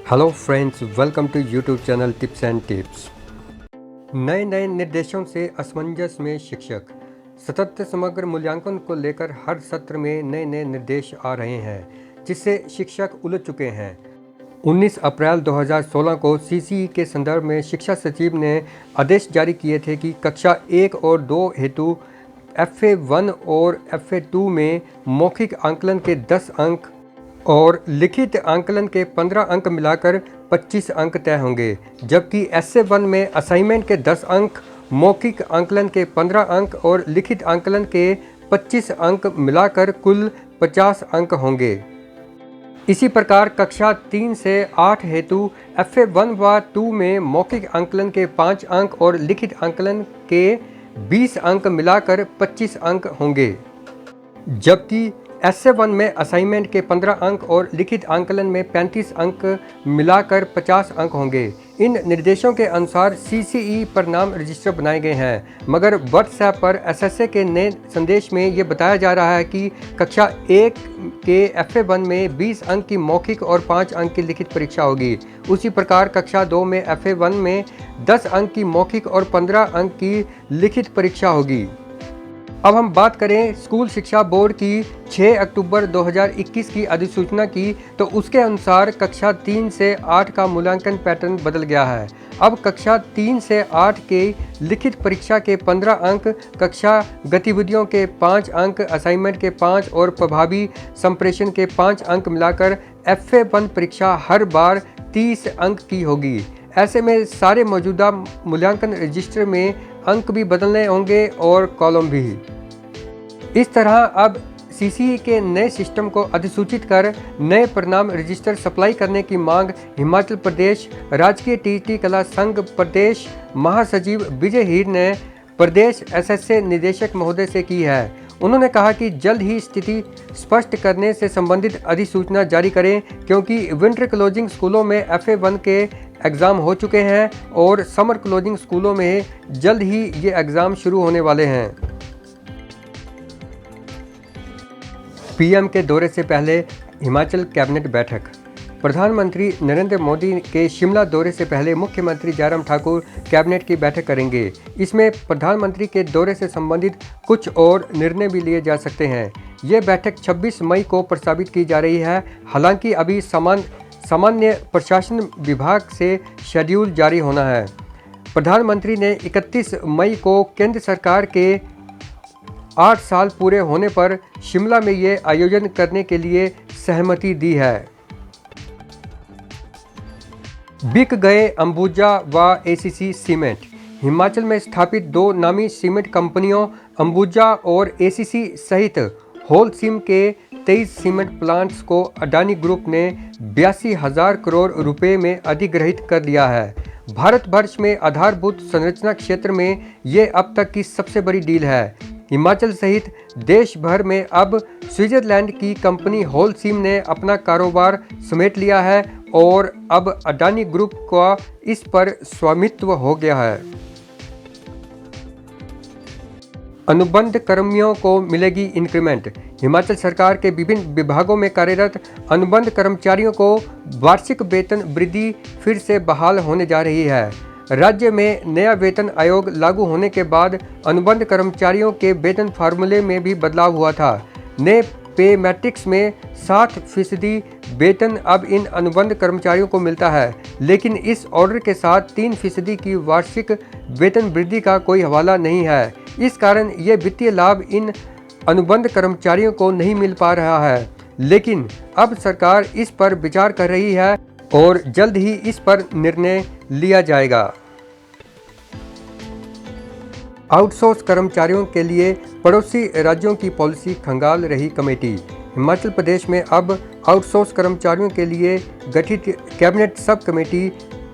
Hello friends, welcome to YouTube channel tips and tips. नए नए निर्देशों से असमंजस में शिक्षक। सतत समग्र मूल्यांकन को लेकर हर सत्र में नए नए निर्देश आ रहे हैं, जिससे शिक्षक उलझ चुके हैं। 19 अप्रैल 2016 को सीसीई के संदर्भ में शिक्षा सचिव ने आदेश जारी किए थे कि कक्षा 1 और 2 हेतु FA1 और FA2 में मौखिक आंकलन के 10 अंक और लिखित आंकलन के 15 अंक मिलाकर 25 अंक तय होंगे, जबकि SA1 में असाइनमेंट के 10 अंक, मौखिक आंकलन के 15 अंक और लिखित आंकलन के 25 अंक मिलाकर कुल 50 अंक होंगे। इसी प्रकार कक्षा 3 से 8 हेतु FA1 व 2 में मौखिक आंकलन के 5 अंक और लिखित आंकलन के 20 अंक मिलाकर 25 अंक होंगे, जबकि SA1 में असाइनमेंट के 15 अंक और लिखित आंकलन में 35 अंक मिलाकर 50 अंक होंगे। इन निर्देशों के अनुसार CCE पर नाम रजिस्टर बनाए गए हैं, मगर व्हाट्सएप पर SSA के नए संदेश में ये बताया जा रहा है कि कक्षा 1 के FA1 में 20 अंक की मौखिक और 5 अंक की लिखित परीक्षा होगी। उसी प्रकार कक्षा 2 में FA1 में 10 अंक की मौखिक और 15 अंक की लिखित परीक्षा होगी। अब हम बात करें स्कूल शिक्षा बोर्ड की 6 अक्टूबर 2021 की अधिसूचना की, तो उसके अनुसार कक्षा 3 से 8 का मूल्यांकन पैटर्न बदल गया है। अब कक्षा 3 से 8 के लिखित परीक्षा के 15 अंक, कक्षा गतिविधियों के 5 अंक, असाइनमेंट के 5 और प्रभावी संप्रेषण के 5 अंक मिलाकर FA1 परीक्षा हर बार 30 अंक की होगी। ऐसे में सारे मौजूदा मूल्यांकन रजिस्टर में अंक भी बदलने होंगे और कॉलम भी। इस तरह अब CCE के नए सिस्टम को अधिसूचित कर नए परिणाम रजिस्टर सप्लाई करने की मांग हिमाचल प्रदेश राजकीय टीटी कला संघ प्रदेश महासचिव विजय हीर ने प्रदेश SSA निदेशक महोदय से की है। उन्होंने कहा कि जल्द ही स्थिति स्पष्ट करने से संबंधित अधिसूचना जारी करें, क्योंकि विंटर क्लोजिंग स्कूलों में FA1 के एग्ज़ाम हो चुके हैं और समर क्लोजिंग स्कूलों में जल्द ही ये एग्ज़ाम शुरू होने वाले हैं। PM के दौरे से पहले हिमाचल कैबिनेट बैठक। प्रधानमंत्री नरेंद्र मोदी के शिमला दौरे से पहले मुख्यमंत्री जयराम ठाकुर कैबिनेट की बैठक करेंगे। इसमें प्रधानमंत्री के दौरे से संबंधित कुछ और निर्णय भी लिए जा सकते हैं। ये बैठक 26 मई को प्रस्तावित की जा रही है। हालांकि अभी सामान्य प्रशासन विभाग से शेड्यूल जारी होना है। प्रधानमंत्री ने 31 मई को केंद्र सरकार के 8 साल पूरे होने पर शिमला में ये आयोजन करने के लिए सहमति दी है। बिक गए अंबुजा व ACC सीमेंट। हिमाचल में स्थापित 2 नामी सीमेंट कंपनियों अंबुजा और ACC सहित होलसीम के 23 सीमेंट प्लांट्स को अडानी ग्रुप ने 82,000 करोड़ रुपए में अधिग्रहित कर लिया है। भारतवर्ष में आधारभूत संरचना क्षेत्र में ये अब तक की सबसे बड़ी डील है। हिमाचल सहित देश भर में अब स्विट्जरलैंड की कंपनी होलसीम ने अपना कारोबार समेट लिया है और अब अडानी ग्रुप का इस पर स्वामित्व हो गया है। अनुबंध कर्मियों को मिलेगी इंक्रीमेंट। हिमाचल सरकार के विभिन्न विभागों में कार्यरत अनुबंध कर्मचारियों को वार्षिक वेतन वृद्धि फिर से बहाल होने जा रही है। राज्य में नया वेतन आयोग लागू होने के बाद अनुबंध कर्मचारियों के वेतन फार्मूले में भी बदलाव हुआ था। नए पे मैट्रिक्स में 60% वेतन अब इन अनुबंध कर्मचारियों को मिलता है, लेकिन इस ऑर्डर के साथ 3% की वार्षिक वेतन वृद्धि का कोई हवाला नहीं है। इस कारण ये वित्तीय लाभ इन अनुबंध कर्मचारियों को नहीं मिल पा रहा है, लेकिन अब सरकार इस पर विचार कर रही है और जल्द ही इस पर निर्णय लिया जाएगा। आउटसोर्स कर्मचारियों के लिए पड़ोसी राज्यों की पॉलिसी खंगाल रही कमेटी। हिमाचल प्रदेश में अब आउटसोर्स कर्मचारियों के लिए गठित कैबिनेट सब कमेटी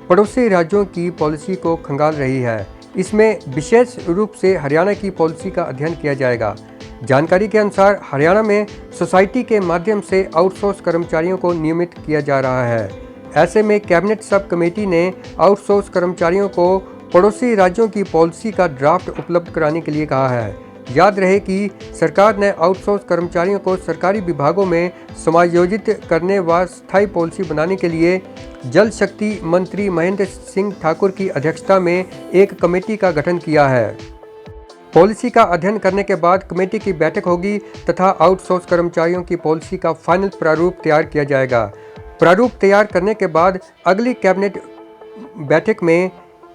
पड़ोसी राज्यों की पॉलिसी को खंगाल रही है। इसमें विशेष रूप से हरियाणा की पॉलिसी का अध्ययन किया जाएगा। जानकारी के अनुसार हरियाणा में सोसाइटी के माध्यम से आउटसोर्स कर्मचारियों को नियमित किया जा रहा है। ऐसे में कैबिनेट सब कमेटी ने आउटसोर्स कर्मचारियों को पड़ोसी राज्यों की पॉलिसी का ड्राफ्ट उपलब्ध कराने के लिए कहा है। याद रहे कि सरकार ने आउटसोर्स कर्मचारियों को सरकारी विभागों में समायोजित करने व स्थायी पॉलिसी बनाने के लिए जल शक्ति मंत्री महेंद्र सिंह ठाकुर की अध्यक्षता में एक कमेटी का गठन किया है। पॉलिसी का अध्ययन करने के बाद कमेटी की बैठक होगी तथा आउटसोर्स कर्मचारियों की पॉलिसी का फाइनल प्रारूप तैयार किया जाएगा। प्रारूप तैयार करने के बाद अगली कैबिनेट बैठक में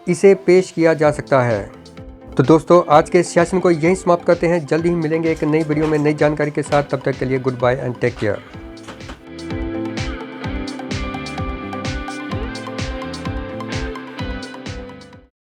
इसे पेश किया जा सकता है। तो दोस्तों, आज के इस सेशन को यहीं समाप्त करते हैं। जल्दी ही मिलेंगे एक नई वीडियो में नई जानकारी के साथ। तब तक के लिए good bye and take care.